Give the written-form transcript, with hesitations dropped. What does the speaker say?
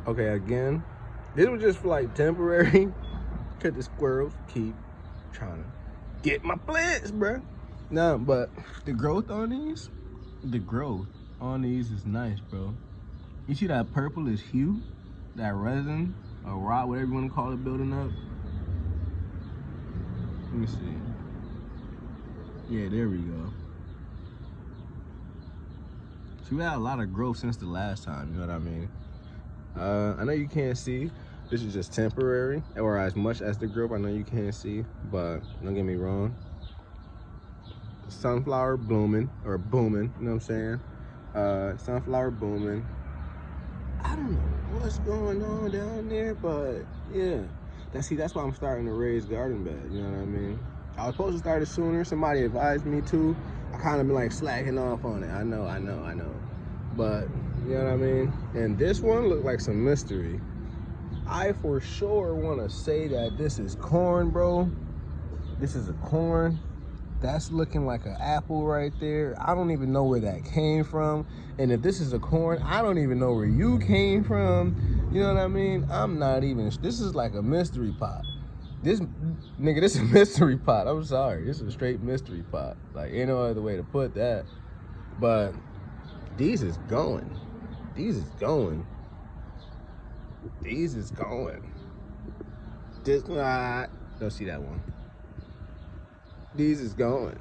Okay, again, this was just for like temporary. Cause the squirrels keep trying to get my plants, bruh. No, but the growth on these, is nice, bro. You see that purplish hue, that resin, or rot, whatever you want to call it, building up. Let me see. Yeah, there we go. So we had a lot of growth since the last time, you know what I mean? I know you can't see. This is just temporary, or as much as the growth, I know you can't see, but don't get me wrong. Sunflower blooming, or booming, you know what I'm saying? Sunflower booming. I don't know what's going on down there, but yeah. That's why I'm starting to raise garden bed, you know what I mean? I was supposed to start it sooner. Somebody advised me to. I kind of been like slacking off on it. I know. But, you know what I mean? And this one looked like some mystery. I for sure want to say that this is corn, bro. This is a corn. That's looking like an apple right there. I don't even know where that came from. And if this is a corn, I don't even know where you came from. You know what I mean? I'm not even, this is like a mystery pot. This is a mystery pot. I'm sorry. This is a straight mystery pot. Like, ain't no other way to put that. But these is going. These is going. These is going. This, don't see that one. These is going.